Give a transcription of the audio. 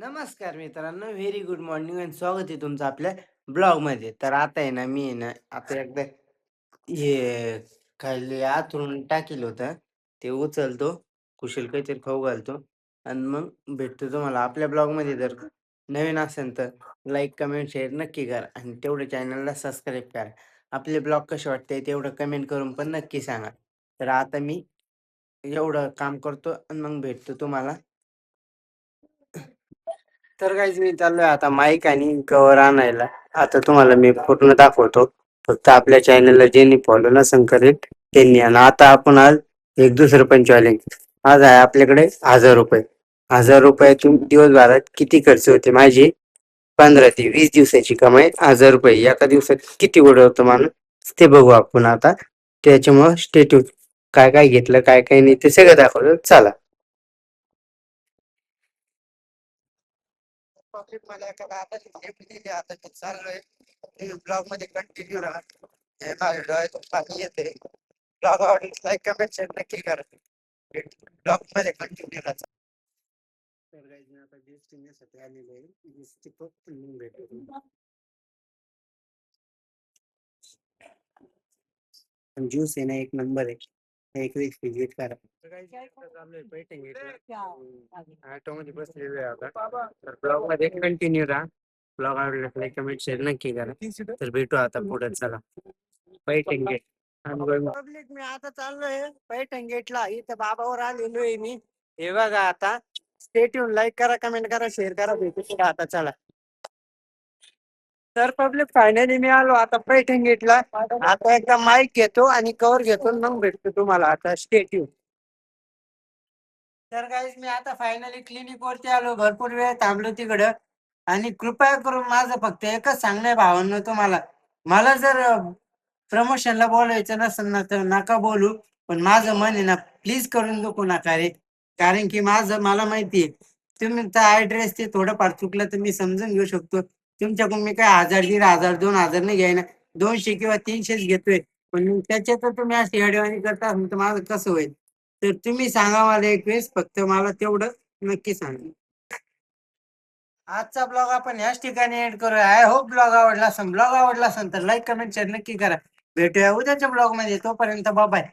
नमस्कार मित्रांनो, very good morning आणि स्वागत आहे तुमचं आपल्या ब्लॉगमध्ये. तर आता आहे ना, मी आहे ना, आता एकदा हे खाली आथरून टाकील होतं, ते उचलतो, कुशल काहीतरी खाऊ घालतो आणि मग भेटतो तुम्हाला आपल्या ब्लॉगमध्ये. जर नवीन असेल तर लाईक, कमेंट, शेअर नक्की करा आणि तेवढं चॅनलला सबस्क्राईब करा. आपले ब्लॉग कसे वाटते तेवढं कमेंट करून पण नक्की सांगा. तर आता मी एवढं काम करतो आणि मग भेटतो तुम्हाला. तर काहीच मी चाललोय आता माईक आणि कव्हर आणायला. आता तुम्हाला मी पूर्ण दाखवतो. फक्त आपल्या चॅनलला ज्यांनी फॉलो नसेल करेल त्यांनी. आणि आता आपण आज एक दुसरं पण चॅलेंज. आज आहे आपल्याकडे 1000 रुपये. 1000 रुपयातून दिवसभरात किती खर्च होते माझी 15 ते 20 दिवसाची कमाई. 1000 रुपये एका दिवसात किती उडवतो माणूस ते बघू आपण आता. त्याच्यामुळं स्टेट्यूट काय काय घेतलं काय काय नाही ते सगळं दाखवलं. चला. पब्लिक मला एका आता दिली आता ते चाललोय ब्लॉग मध्ये कंटिन्यू राहा. हे माझ्या डोळ्यातून पाणी येते. ब्लॉग आवडला लाईक कमेंट शेअर नक्की करा. ब्लॉग मध्ये कंटिन्यू राहा. तर गाईज मी आता ज्यूस पिण्यासाठी आलेलो आहे. ज्यूसची कप पण भेटतो. ज्यूस आहे ना एक नंबर आहे. एक वेळेस विजिट करा. ऑटोमध्ये बसलेलो आहे आता. तर ब्लॉग मध्ये कंटिन्यू राहा. ब्लॉग आवडला लाईक कमेंट शेअर नक्की करा. तर भेटू आता पुढे. चला. पैठण गेट. पब्लिक मी आता चाललोय पैठण गेटला. इथं बाबावर आलेलो आहे मी. हे बघा आता. स्टे ट्यून, लाईक करा, कमेंट करा, शेअर करा. भेटू पुढे आता. चला. तर पब्लिक फायनली मी आलो आता पैठण गेटला. आता एकदा माईक घेतो आणि कव्हर घेतो मग भेटतो तुम्हाला आता. Stay tune. तर गाईज मी आता फायनली क्लिनिक वरती आलो. भरपूर वेळ थांबलो तिकडं. आणि कृपया करून माझं फक्त एकच सांगणं आहे भावांनो तुम्हाला. मला जर प्रमोशनला बोलायचं नसेल ना तर नका बोलू. पण माझं मन आहे ना, प्लीज करून दुखू नका रे. कारण की मला माहिती आहे तुमचा ऍड्रेस ते थोडंफार चुकलं तर मी समजून घेऊ शकतो. तुमच्याकडून मी काय 1000, 1500, 2000 नाही घ्यायना. 200 किंवा 300 घेतोय. पण मग त्याच्यात तुम्ही अशी येडेवाणी करता तर माझं कसं होईल. तर तुम्ही सांगा मला एक वेळेस, फक्त मला तेवढं नक्की सांगा. आजचा ब्लॉग आपण ह्याच ठिकाणी एंड करूया. आय होप ब्लॉग आवडला असेल तर लाईक कमेंट शेअर नक्की करा. भेटूया उद्याच्या ब्लॉग मध्ये. तोपर्यंत बाय.